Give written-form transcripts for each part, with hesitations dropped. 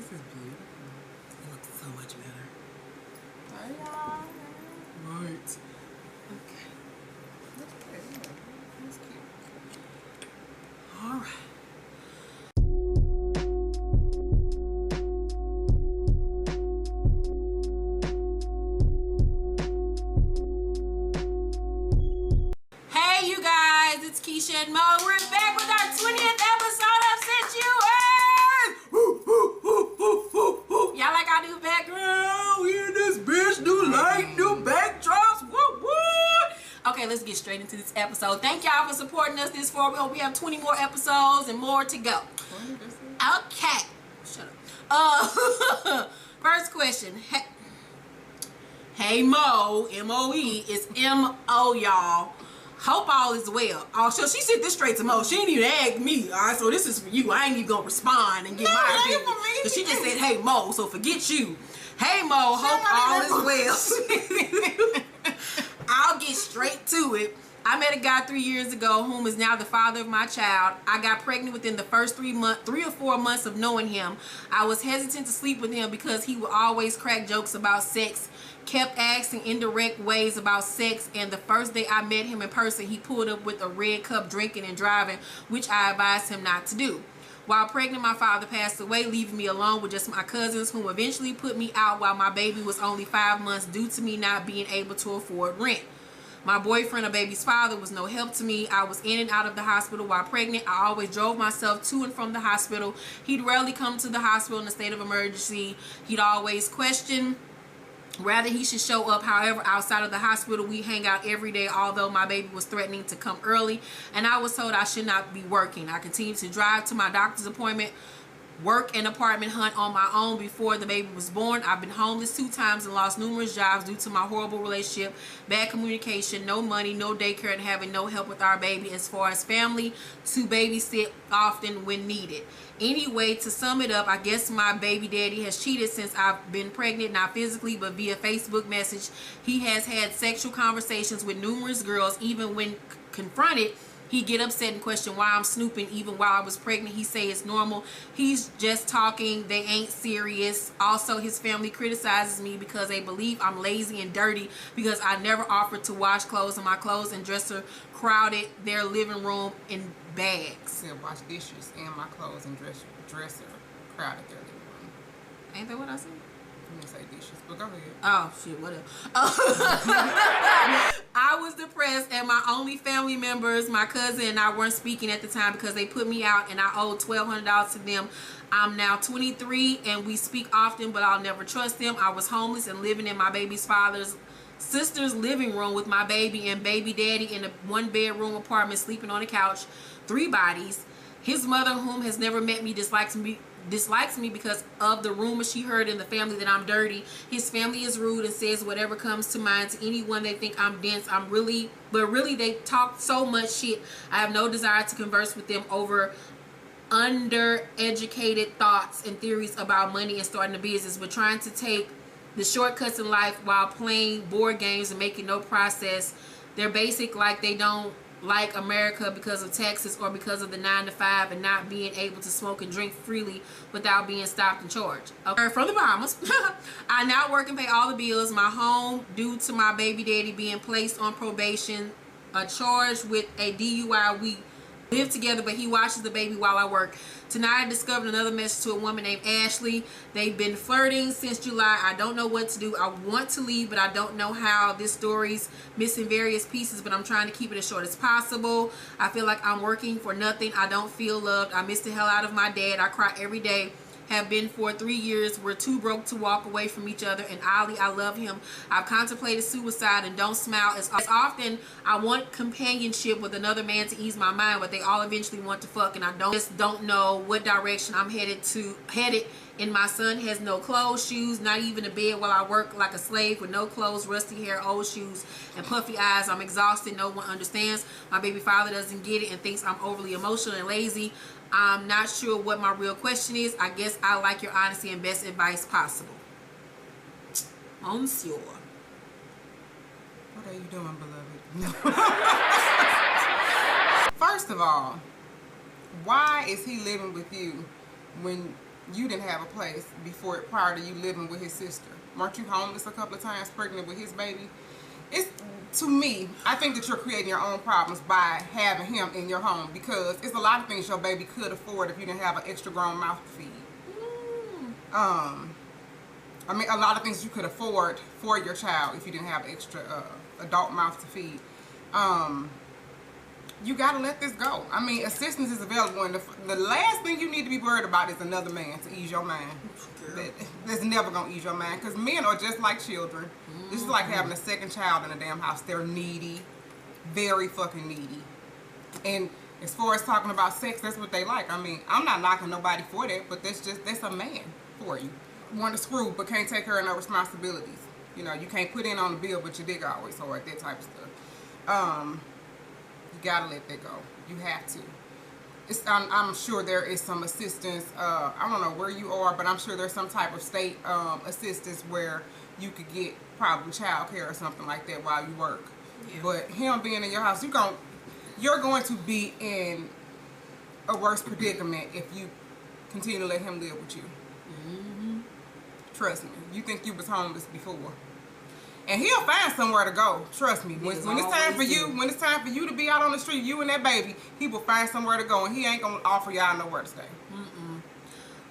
This is beautiful. It looks so much better. Right, y'all. Right. Okay. That's good. That's cute. All right. Hey, you guys, it's Keisha and Mo. We're back with our 20th episode of Situations. Y'all like our new background? We in this bitch, new light, new backdrops. Woo woo. Okay, let's get straight into this episode. Thank y'all for supporting us this far. We hope we have 20 more episodes and more to go. Okay. Shut up. First question. Hey Mo, M-O-E, it's M-O, y'all. Hope all is well. Oh, so she sent this straight to Mo. She didn't even ask me. All right, so this is for you. I ain't even gonna respond and get my opinion. So she just said, hey Mo, so forget you. Hey Mo, hope all is well. I'll get straight to it. I met a guy 3 years ago whom is now the father of my child. I got pregnant within the first 3 or 4 months of knowing him. I was hesitant to sleep with him because he would always crack jokes about sex, kept asking indirect ways about sex, and the first day I met him in person, he pulled up with a red cup drinking and driving, which I advised him not to do. While pregnant, my father passed away, leaving me alone with just my cousins, whom eventually put me out while my baby was only 5 months due to me not being able to afford rent. My boyfriend, a baby's father, was no help to me. I was in and out of the hospital while pregnant. I always drove myself to and from the hospital. He'd rarely come to the hospital in a state of emergency. He'd always question whether he should show up. However, outside of the hospital, we hang out every day, although my baby was threatening to come early and I was told I should not be working. I continued to drive to my doctor's appointment, work and apartment hunt on my own before the baby was born. I've been homeless 2 times and lost numerous jobs due to my horrible relationship, bad communication, no money, no daycare, and having no help with our baby as far as family to babysit often when needed. Anyway, to sum it up, I guess my baby daddy has cheated since I've been pregnant, not physically but via Facebook message. He has had sexual conversations with numerous girls. Even when confronted, he get upset and question why I'm snooping even while I was pregnant. He say it's normal. He's just talking. They ain't serious. Also, his family criticizes me because they believe I'm lazy and dirty because I never offered to wash clothes, and my clothes and dresser crowded their living room in bags. Yeah, wash dishes and my clothes and dresser crowded their living room. Ain't that what I said? I didn't say dishes, but go ahead. Oh shit, whatever. I was depressed and my only family members, my cousin and I, weren't speaking at the time because they put me out and I owed $1,200 to them. I'm now 23 and we speak often, but I'll never trust them. I was homeless and living in my baby's sister's living room with my baby and baby daddy in a 1-bedroom apartment, sleeping on a couch, 3 bodies. His mother, whom has never met me, dislikes me because of the rumors she heard in the family that I'm dirty. His family is rude and says whatever comes to mind to anyone. They think I'm dense. But really they talk so much shit. I have no desire to converse with them over undereducated thoughts and theories about money and starting a business, but trying to take the shortcuts in life while playing board games and making no process. They're basic, like they don't like America because of Texas or because of the 9 to 5 and not being able to smoke and drink freely without being stopped and charged. Okay. From the Bahamas. I now work and pay all the bills. My home, due to my baby daddy being placed on probation, charged with a DUI. We live together, but he watches the baby while I work. Tonight I discovered another message to a woman named Ashley. They've been flirting since July. I don't know what to do. I want to leave, but I don't know how. This story's missing various pieces, but I'm trying to keep it as short as possible. I feel like I'm working for nothing. I don't feel loved. I miss the hell out of my dad. I cry every day. Have been for 3 years. We're too broke to walk away from each other, and Ollie, I love him. I've contemplated suicide and don't smile as often. I want companionship with another man to ease my mind, but they all eventually want to fuck, and I just don't know what direction I'm headed. And my son has no clothes, shoes, not even a bed while I work like a slave with no clothes, rusty hair, old shoes, and puffy eyes. I'm exhausted. No one understands. My baby father doesn't get it and thinks I'm overly emotional and lazy. I'm not sure what my real question is. I guess I like your honesty and best advice possible. Monsieur. What are you doing, beloved? First of all, why is he living with you when you didn't have a place before, prior to you living with his sister. Weren't you homeless a couple of times, pregnant with his baby? It's, to me, I think that you're creating your own problems by having him in your home, because it's a lot of things your baby could afford if you didn't have an extra grown mouth to feed. I mean, a lot of things you could afford for your child if you didn't have extra adult mouth to feed. You gotta let this go. I mean, assistance is available, and the last thing you need to be worried about is another man to ease your mind. That's never gonna ease your mind, because men are just like children. This is like having a second child in a damn house. They're needy, very fucking needy. And as far as talking about sex, that's what they like. I mean, I'm not knocking nobody for that, but that's a man for you. Want to screw, but can't take care of no responsibilities. You know, you can't put in on the bill, but your dick always hard, that type of stuff. You gotta let that go. You have to. I'm sure there is some assistance. I don't know where you are, but I'm sure there's some type of state assistance where you could get probably child care or something like that while you work. Yeah. But him being in your house, you're going to be in a worse predicament if you continue to let him live with you. Trust me. You think you was homeless before. And he'll find somewhere to go. Trust me. When it's time for you to be out on the street, you and that baby, he will find somewhere to go, and he ain't gonna offer y'all nowhere to stay.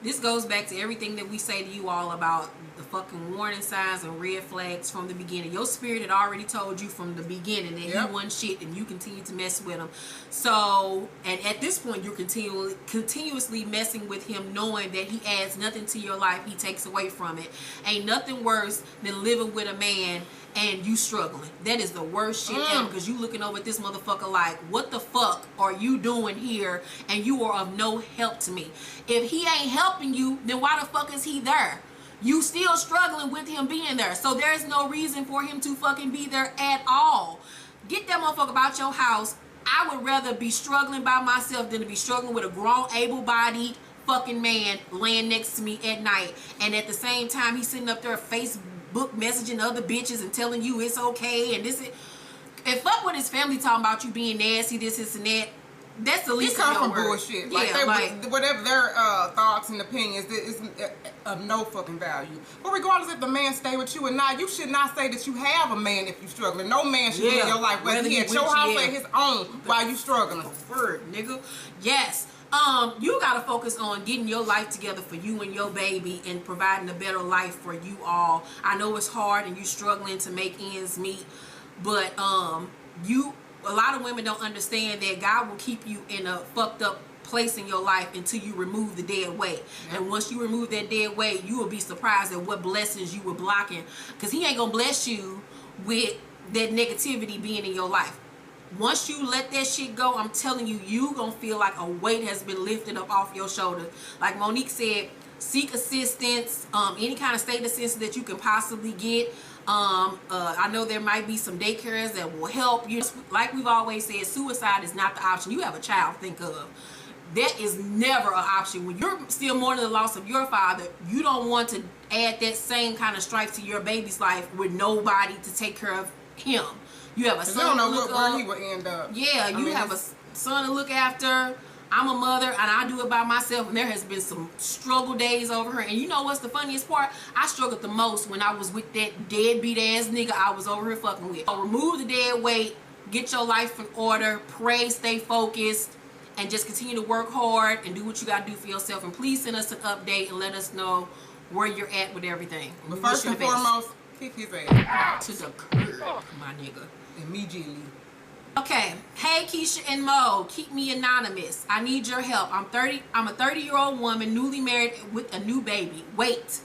This goes back to everything that we say to you all about the fucking warning signs and red flags from the beginning. Your spirit had already told you from the beginning that he wasn't shit, and you continue to mess with him. So, and at this point, you're continuously messing with him, knowing that he adds nothing to your life, he takes away from it. Ain't nothing worse than living with a man and you struggling. That is the worst shit ever, because you looking over at this motherfucker like, what the fuck are you doing here, and you are of no help to me. If he ain't helping you, then why the fuck is he there? You still struggling with him being there, so there's no reason for him to fucking be there at all. Get that motherfucker about your house. I would rather be struggling by myself than to be struggling with a grown, able-bodied fucking man laying next to me at night, and at the same time he's sitting up there Facebook messaging other bitches and telling you it's okay and this is, and fuck with his family talking about you being nasty, this and that. That's the least of your words. Bullshit. Like, whatever their thoughts and opinions is of no fucking value. But regardless if the man stay with you or not, you should not say that you have a man if you're struggling. No man should be in your life, whether he at your house or his own, while you struggling. Word, nigga. Yes. You gotta focus on getting your life together for you and your baby and providing a better life for you all. I know it's hard and you struggling to make ends meet, but a lot of women don't understand that God will keep you in a fucked up place in your life until you remove the dead weight. And once you remove that dead weight, you will be surprised at what blessings you were blocking, because he ain't gonna bless you with that negativity being in your life. Once you let that shit go, I'm telling you, you gonna feel like a weight has been lifted up off your shoulders. Like Monique said, seek assistance, any kind of state assistance that you can possibly get. I know there might be some daycares that will help you. Like we've always said, suicide is not the option. You have a child to think of. That is never an option. When you're still mourning the loss of your father, you don't want to add that same kind of strife to your baby's life with nobody to take care of him. You have a son to look where he would end up. Yeah, you have a son to look after. I'm a mother and I do it by myself, and there has been some struggle days over her. And you know what's the funniest part? I struggled the most when I was with that deadbeat ass nigga I was over here fucking with. So remove the dead weight, get your life in order, pray, stay focused, and just continue to work hard and do what you gotta do for yourself. And please send us an update and let us know where you're at with everything. But first and foremost, kick his ass to the curb, my nigga. Immediately. Okay, hey Keisha and Mo, keep me anonymous. I need your help. I'm a 30-year-old woman, newly married with a new baby. Wait,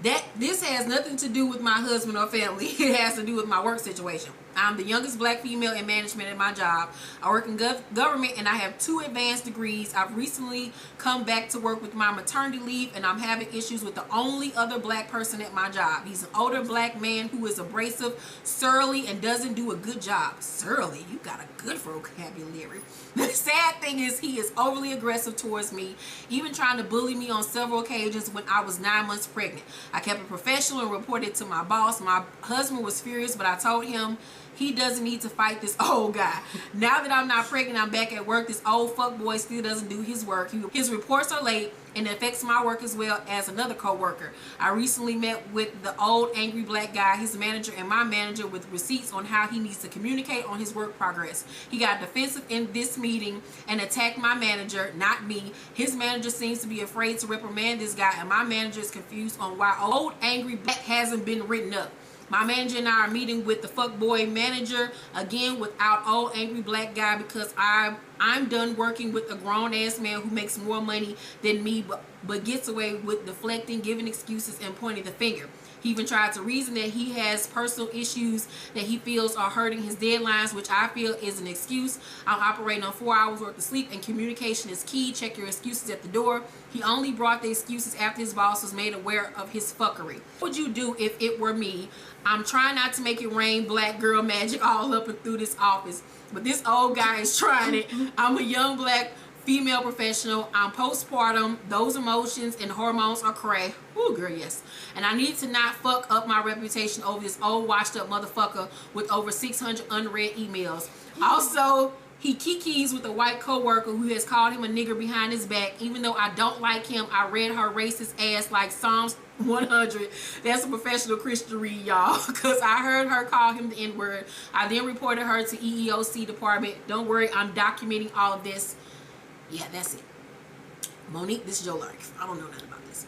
this has nothing to do with my husband or family. It has to do with my work situation. I'm the youngest black female in management at my job. I work in government and I have 2 advanced degrees. I've recently come back to work with my maternity leave, and I'm having issues with the only other black person at my job. He's an older black man who is abrasive, surly, and doesn't do a good job. Surly? You got a good vocabulary. The sad thing is he is overly aggressive towards me, even trying to bully me on several occasions when I was 9 months pregnant. I kept it professional and reported to my boss. My husband was furious, but I told him He doesn't need to fight this old guy. Now that I'm not pregnant, I'm back at work. This old fuckboy still doesn't do his work. His reports are late, and it affects my work as well as another co-worker. I recently met with the old angry black guy, his manager, and my manager with receipts on how he needs to communicate on his work progress. He got defensive in this meeting and attacked my manager, not me. His manager seems to be afraid to reprimand this guy, and my manager is confused on why old angry black hasn't been written up. My manager and I are meeting with the fuckboy manager again without old angry black guy because I'm done working with a grown ass man who makes more money than me but gets away with deflecting, giving excuses, and pointing the finger. He even tried to reason that he has personal issues that he feels are hurting his deadlines, which I feel is an excuse. I'm operating on 4 hours worth of sleep, and communication is key. Check your excuses at the door. He only brought the excuses after his boss was made aware of his fuckery. What would you do if it were me? I'm trying not to make it rain black girl magic all up and through this office, but this old guy is trying it. I'm a young black female professional. I'm postpartum. Those emotions and hormones are cray. Ooh, girl, yes. And I need to not fuck up my reputation over this old washed up motherfucker with over 600 unread emails. Also, he kikis with a white coworker who has called him a nigger behind his back. Even though I don't like him, I read her racist ass like Psalms 100. That's a professional Christian read, y'all, because I heard her call him the N-word. I then reported her to EEOC department. Don't worry, I'm documenting all of this. Yeah, that's it. Monique, this is your life. I don't know nothing about this.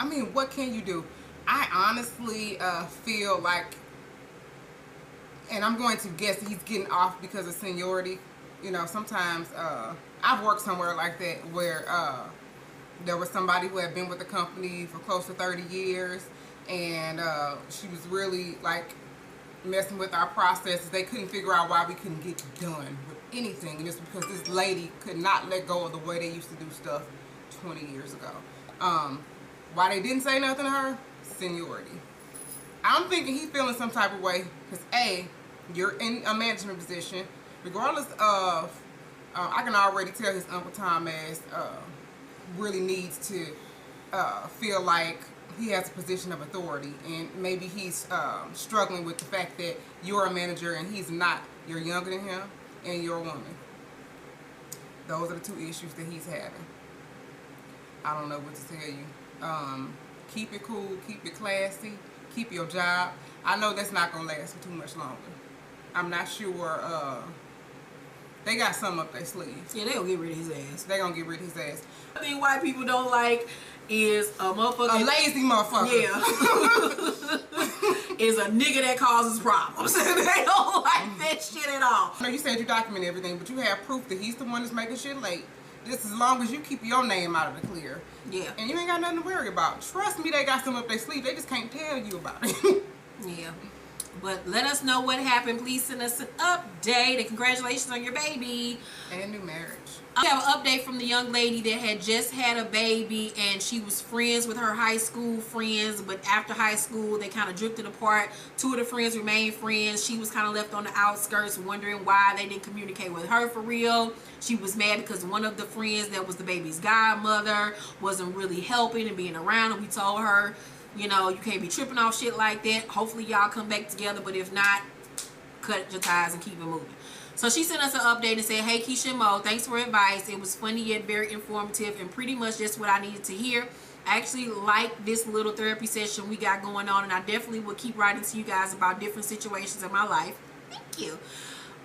I mean, what can you do? I honestly feel like, and I'm going to guess he's getting off because of seniority. You know, sometimes I've worked somewhere like that where there was somebody who had been with the company for close to 30 years, and she was really like messing with our processes. They couldn't figure out why we couldn't get done with anything, and it's because this lady could not let go of the way they used to do stuff 20 years ago. Why they didn't say nothing to her? Seniority. I'm thinking he's feeling some type of way because A, you're in a management position, regardless of I can already tell his Uncle Tom ass really needs to feel like he has a position of authority, and maybe he's struggling with the fact that you're a manager and he's not. You're younger than him and you're a woman. Those are the two issues that he's having. I don't know what to tell you. Keep it cool, keep it classy, keep your job. I know that's not gonna last for too much longer. I'm not sure. They got something up their sleeves. Yeah, they gonna get rid of his ass. They gonna get rid of his ass. I think white people don't like is a motherfucker. A lazy motherfucker. Yeah. Is a nigga that causes problems. They don't like that shit at all. I know you said you document everything, but you have proof that he's the one that's making shit late. Just as long as you keep your name out of the clear. Yeah. And you ain't got nothing to worry about. Trust me, they got something up their sleeve. They just can't tell you about it. Yeah. But let us know what happened. Please send us an update. And congratulations on your baby. And new marriage. I have an update from the young lady that had just had a baby, and she was friends with her high school friends, but after high school they kind of drifted apart. Two of the friends remained friends. She was kind of left on the outskirts wondering why they didn't communicate with her for real. She was mad because one of the friends that was the baby's godmother wasn't really helping and being around, and we told her, you know, you can't be tripping off shit like that. Hopefully y'all come back together, but if not, cut your ties and keep it moving. So she sent us an update and said, hey Keisha and Mo, thanks for advice. It was funny yet very informative and pretty much just what I needed to hear. I actually like this little therapy session we got going on, and I definitely will keep writing to you guys about different situations in my life. Thank you.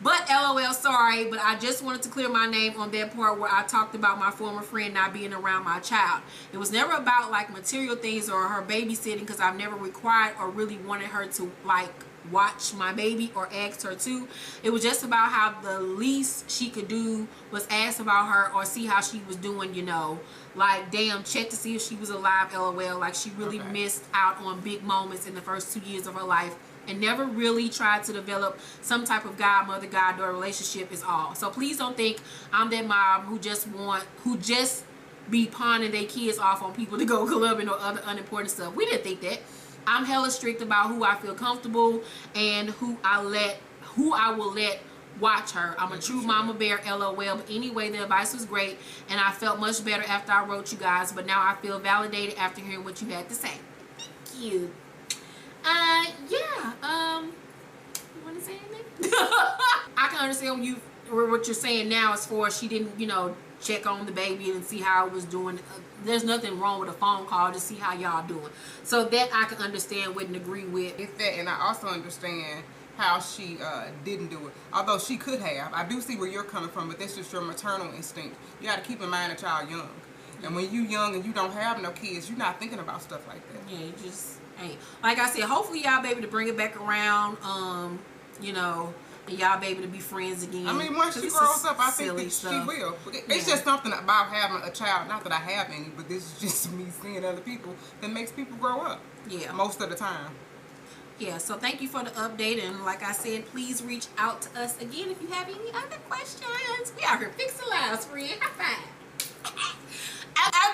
But LOL, sorry, but I just wanted to clear my name on that part where I talked about my former friend not being around my child. It was never about like material things or her babysitting, because I've never required or really wanted her to like watch my baby or asked her to. It was just about how the least she could do was ask about her or see how she was doing, you know, like damn, check to see if she was alive, LOL. Like she really missed out on big moments in the first 2 years of her life and never really tried to develop some type of godmother goddaughter relationship is all. So please don't think I'm that mom who just be pawning their kids off on people to go clubbing or other unimportant stuff. We didn't think that. I'm hella strict about who I feel comfortable and who I will let watch her. I'm a true mama bear, LOL. But anyway, the advice was great, and I felt much better after I wrote you guys. But now I feel validated after hearing what you had to say. Thank you. Yeah. You want to say anything? I can understand what you're saying now, as far as she didn't, check on the baby and see how it was doing. There's nothing wrong with a phone call to see how y'all doing. So that I can understand, wouldn't agree with. It's that, and I also understand how she didn't do it. Although she could have. I do see where you're coming from, but that's just your maternal instinct. You got to keep in mind that y'all young. And when you young and you don't have no kids, you're not thinking about stuff like that. Yeah, you just ain't. Like I said, hopefully y'all be able to bring it back around, and y'all be able to be friends again. I mean, once she grows up, I think that she will. It's just something about having a child, not that I have any, but this is just me seeing other people, that makes people grow up. Yeah. Most of the time. Yeah, so thank you for the update, and like I said, please reach out to us again if you have any other questions. We out here fixing lives, friend. High five.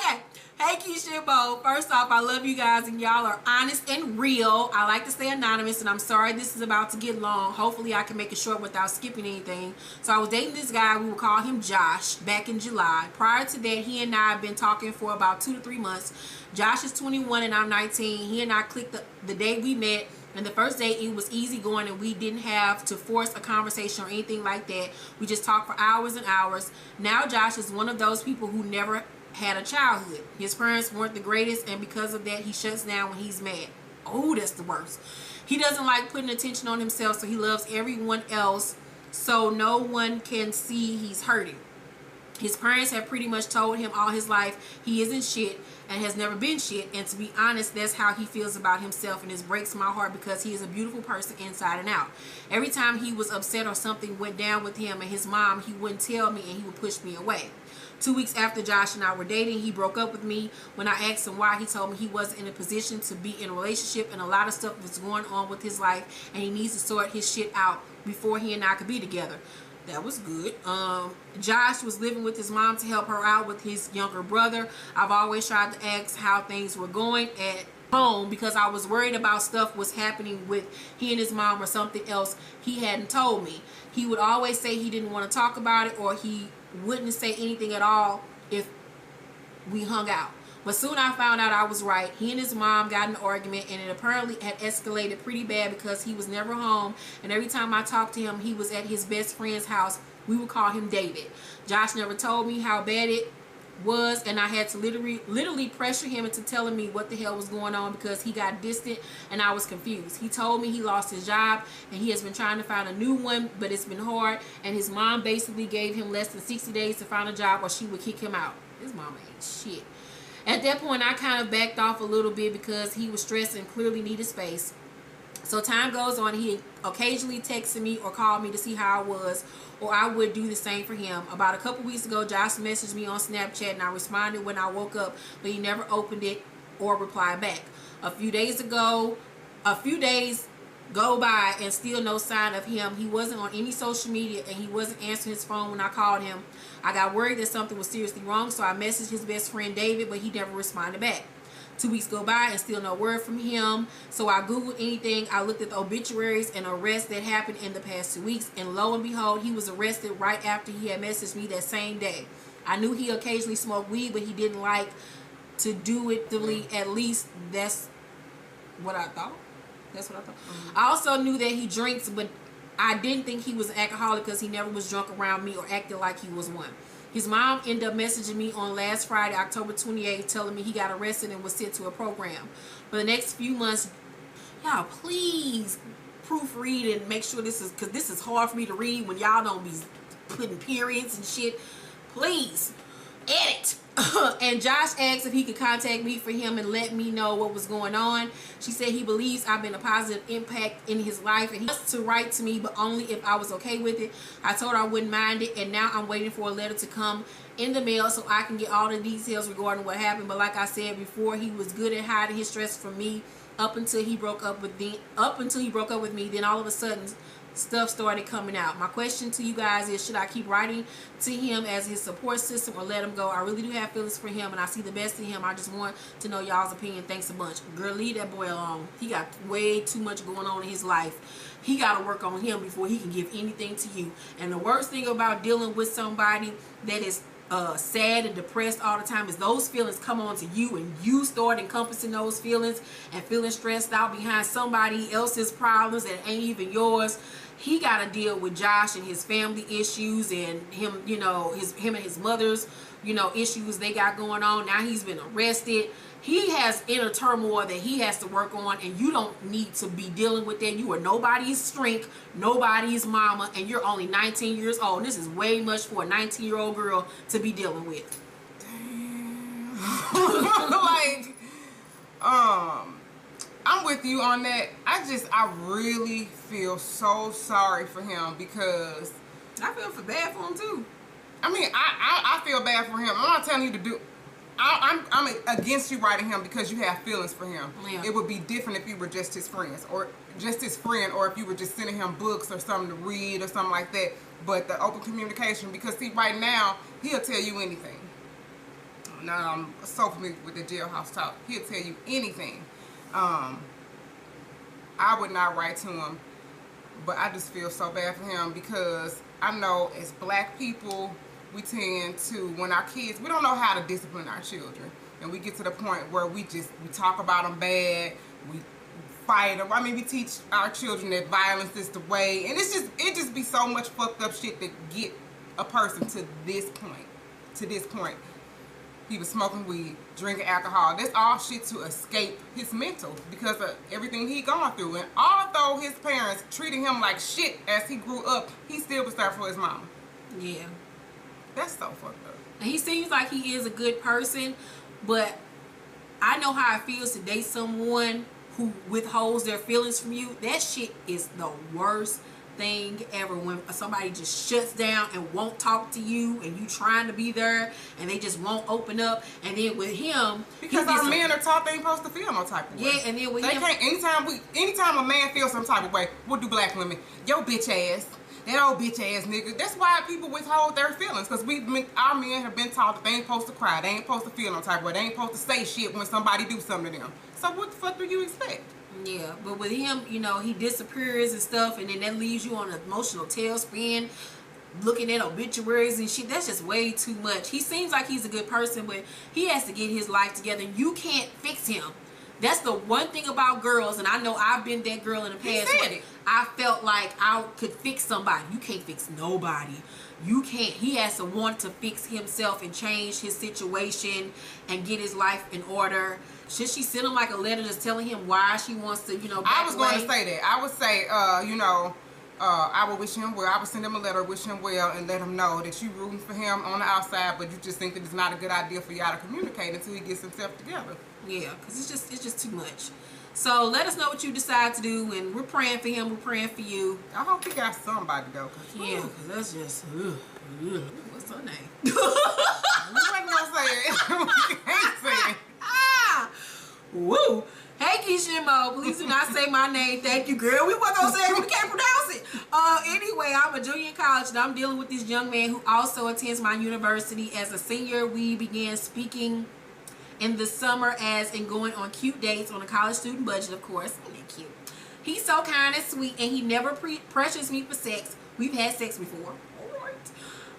Okay. Hey, Keisha and Bo. First off, I love you guys, and y'all are honest and real. I like to stay anonymous, and I'm sorry this is about to get long. Hopefully, I can make it short without skipping anything. So I was dating this guy. We would call him Josh back in July. Prior to that, he and I have been talking for about 2 to 3 months. Josh is 21 and I'm 19. He and I clicked the day we met. And the first day, it was easy going, and we didn't have to force a conversation or anything like that. We just talked for hours and hours. Now Josh is one of those people who never had a childhood. His parents weren't the greatest, and because of that, he shuts down when he's mad. Oh, that's the worst. He doesn't like putting attention on himself, so he loves everyone else, so no one can see he's hurting. His parents have pretty much told him all his life he isn't shit and has never been shit, and to be honest, that's how he feels about himself, and it breaks my heart because he is a beautiful person inside and out. Every time he was upset or something went down with him and his mom, he wouldn't tell me and he would push me away. 2 weeks after Josh and I were dating, he broke up with me. When I asked him why, he told me he wasn't in a position to be in a relationship and a lot of stuff was going on with his life and he needs to sort his shit out before he and I could be together. That was good. Josh was living with his mom to help her out with his younger brother. I've always tried to ask how things were going at home because I was worried about stuff was happening with he and his mom or something else he hadn't told me. He would always say he didn't want to talk about it, or he wouldn't say anything at all if we hung out. But soon I found out I was right. He and his mom got in an argument, and it apparently had escalated pretty bad because he was never home, and every time I talked to him, he was at his best friend's house. We would call him David. Josh never told me how bad it was, and I had to literally pressure him into telling me what the hell was going on because he got distant and I was confused. He told me he lost his job and he has been trying to find a new one, but it's been hard, and his mom basically gave him less than 60 days to find a job or she would kick him out. His mama ain't shit. At that point, I kind of backed off a little bit because he was stressed and clearly needed space. So time goes on, he occasionally texted me or called me to see how I was, or I would do the same for him. About a couple weeks ago, Josh messaged me on Snapchat and I responded when I woke up, but he never opened it or replied back. A few days go by and still no sign of him. He wasn't on any social media and he wasn't answering his phone when I called him. I got worried that something was seriously wrong, so I messaged his best friend David, but he never responded back. 2 weeks go by and still no word from him. So I Googled anything. I looked at the obituaries and arrests that happened in the past 2 weeks. And lo and behold, he was arrested right after he had messaged me that same day. I knew he occasionally smoked weed, but he didn't like to do it. At least that's what I thought. That's what I thought. I also knew that he drinks, but I didn't think he was an alcoholic because he never was drunk around me or acted like he was one. His mom ended up messaging me on last Friday, October 28th, telling me he got arrested and was sent to a program. For the next few months, y'all please proofread and make sure this is, because this is hard for me to read when y'all don't be putting periods and shit. Please edit. And Josh asked if he could contact me for him and let me know what was going on. She said he believes I've been a positive impact in his life and he wants to write to me, but only if I was okay with it. I told her I wouldn't mind it, and now I'm waiting for a letter to come in the mail so I can get all the details regarding what happened. But like I said before, he was good at hiding his stress from me up until he broke up with me. Then all of a sudden stuff started coming out. My question to you guys is, should I keep writing to him as his support system or let him go? I really do have feelings for him and I see the best in him. I just want to know y'all's opinion. Thanks a bunch. Girl, leave that boy alone. He got way too much going on in his life. He got to work on him before he can give anything to you. And the worst thing about dealing with somebody that is sad and depressed all the time, is those feelings come on to you and you start encompassing those feelings and feeling stressed out behind somebody else's problems that ain't even yours. He got to deal with Josh and his family issues and him, you know, him and his mother's, you know, issues they got going on. Now he's been arrested. He has inner turmoil that he has to work on, and you don't need to be dealing with that. You are nobody's strength, nobody's mama, and you're only 19 years old. This is way much for a 19-year-old girl to be dealing with. Damn. Like, I'm with you on that. I really feel so sorry for him because I feel bad for him too. I mean, I feel bad for him. I'm not telling you to do. I'm against you writing him because you have feelings for him. Yeah. It would be different if you were just his friends or just his friend, or if you were just sending him books or something to read or something like that. But the open communication, because see, right now he'll tell you anything. Now I'm so familiar with the jailhouse talk. He'll tell you anything. I would not write to him, but I just feel so bad for him because I know as black people, we tend to, when our kids, we don't know how to discipline our children. And we get to the point where we talk about them bad, we fight them. I mean, we teach our children that violence is the way. And it just be so much fucked up shit that get a person to this point. He was smoking weed, drinking alcohol. That's all shit to escape his mental because of everything he gone through. And although his parents treated him like shit as he grew up, he still was there for his mama. Yeah. That's so fucked up. And he seems like he is a good person, but I know how it feels to date someone who withholds their feelings from you. That shit is the worst thing ever, when somebody just shuts down and won't talk to you and you trying to be there and they just won't open up. And then with him, because our men are taught they ain't supposed to feel no type of way. Yeah, and then with they him, can't. Anytime a man feels some type of way, what do black women? Yo, bitch ass. That old bitch ass nigga. That's why people withhold their feelings, because our men have been taught that they ain't supposed to cry, they ain't supposed to feel no type of way, they ain't supposed to say shit when somebody do something to them. So what the fuck do you expect? Yeah, but with him, you know, he disappears and stuff, and then that leaves you on an emotional tailspin, looking at obituaries and shit. That's just way too much. He seems like he's a good person, but he has to get his life together. You can't fix him. That's the one thing about girls, and I know I've been that girl in the past. I felt like I could fix somebody. You can't fix nobody. You can't. He has to want to fix himself and change his situation and get his life in order. Should she send him like a letter just telling him why she wants to, you know, back I was going away? to say that. I would say, I would wish him well. I would send him a letter, wish him well, and let him know that you rooting for him on the outside, but you just think that it's not a good idea for y'all to communicate until he gets himself together. Yeah, because it's just too much. So let us know what you decide to do, and we're praying for him. We're praying for you. I hope he got somebody though. Yeah, because that's just what's her name? We wasn't gonna say it. We can't say it. Woo! Hey Keisha and Mo, please do not say my name. Thank you, girl. We weren't gonna say it. We can't pronounce it. Anyway, I'm a junior in college and I'm dealing with this young man who also attends my university. As a senior, we began speaking in the summer as in going on cute dates on a college student budget, of course. Isn't that cute? He's so kind and sweet, and he never pressures me for sex. We've had sex before. All right.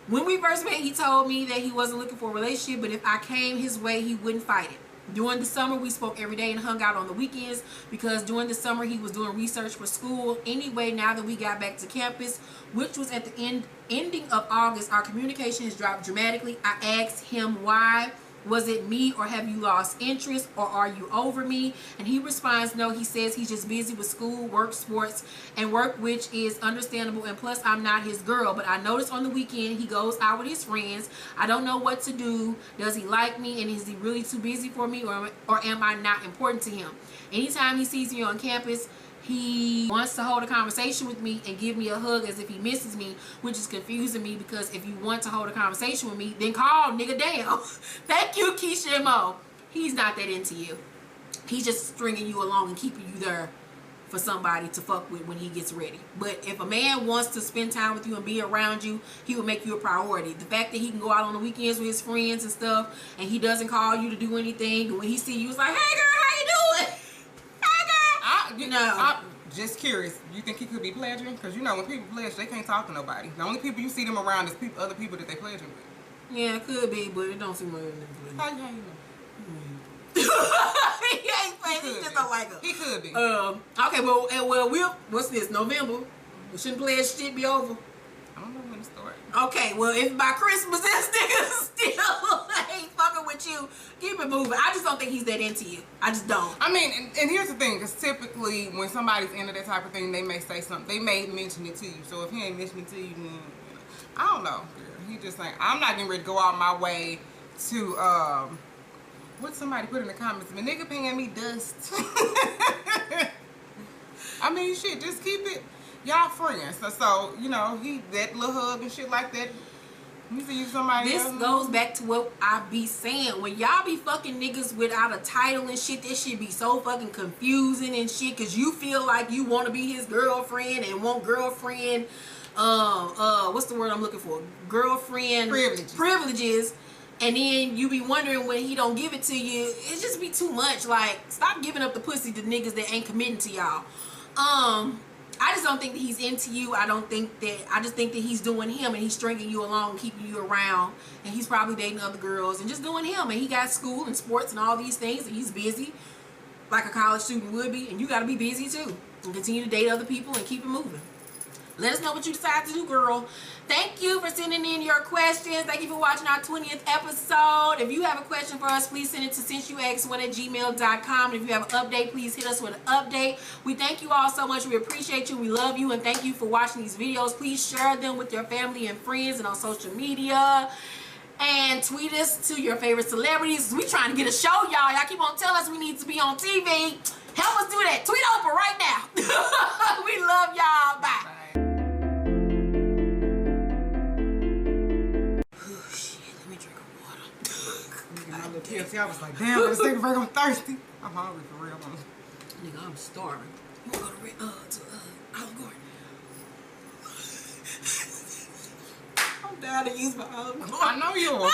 When we first met, he told me that he wasn't looking for a relationship, but if I came his way, he wouldn't fight it. During the summer, we spoke every day and hung out on the weekends because during the summer, he was doing research for school. Anyway, now that we got back to campus, which was at the ending of August, our communication has dropped dramatically. I asked him why. Was it me, or have you lost interest, or are you over me? And he responds, no. He says he's just busy with school, work, sports, and work, which is understandable. And plus, I'm not his girl. But I noticed on the weekend he goes out with his friends. I don't know what to do. Does he like me? And is he really too busy for me, or am I not important to him? Anytime he sees me on campus, he wants to hold a conversation with me and give me a hug as if he misses me, which is confusing me because if you want to hold a conversation with me, then call, nigga, damn. Thank you, Keisha and Mo. He's not that into you. He's just stringing you along and keeping you there for somebody to fuck with when he gets ready. But if a man wants to spend time with you and be around you, he will make you a priority. The fact that he can go out on the weekends with his friends and stuff, and he doesn't call you to do anything, and when he see you, it's like, hey girl, how you doing? I'm just curious. You think he could be pledging? Because you know when people pledge, they can't talk to nobody. The only people you see them around is other people that they pledging with. Yeah, it could be, but it don't seem like it. How you know? He ain't famous. He just don't like her. He could be. Okay, well, what's this? November. We shouldn't play this shit be over. I don't know when to start. Okay, well, if by Christmas this nigga still ain't fucking with you, keep it moving. I just don't think he's that into you. I just don't. I mean, and here's the thing, because typically when somebody's into that type of thing, they may say something. They may mention it to you. So if he ain't mentioning it to you, then, I don't know. He just like, I'm not getting ready to go out my way to, what somebody put in the comments, the nigga paying me dust. I mean, shit, just keep it. Y'all friends. So, you know, he that little hug and shit like that. You see somebody This else. goes back to what I be saying. When y'all be fucking niggas without a title and shit, this shit be so fucking confusing and shit, cause you feel like you want to be his girlfriend and want girlfriend, what's the word I'm looking for? Girlfriend privileges. And then you be wondering when he don't give it to you. It just be too much. Like, stop giving up the pussy to niggas that ain't committing to y'all. I just don't think that he's into you. I just think that he's doing him and he's stringing you along, keeping you around, and he's probably dating other girls and just doing him. And he got school and sports and all these things, and he's busy like a college student would be, and you got to be busy too and continue to date other people and keep it moving. Let us know what you decide to do, girl. Thank you for sending in your questions. Thank you for watching our 20th episode. If you have a question for us, please send it to since-you-asked1@gmail.com. If you have an update, please hit us with an update. We thank you all so much. We appreciate you. We love you. And thank you for watching these videos. Please share them with your family and friends and on social media. And tweet us to your favorite celebrities. We trying to get a show, y'all. Y'all keep on telling us we need to be on TV. Help us do that. Tweet Oprah right now. We love y'all. Bye. I was like, damn, let's take a break. I'm thirsty. I'm hungry for real. Nigga, I'm starving. You wanna go to Olive Garden? I'm down to use my Olive Garden. I know you are.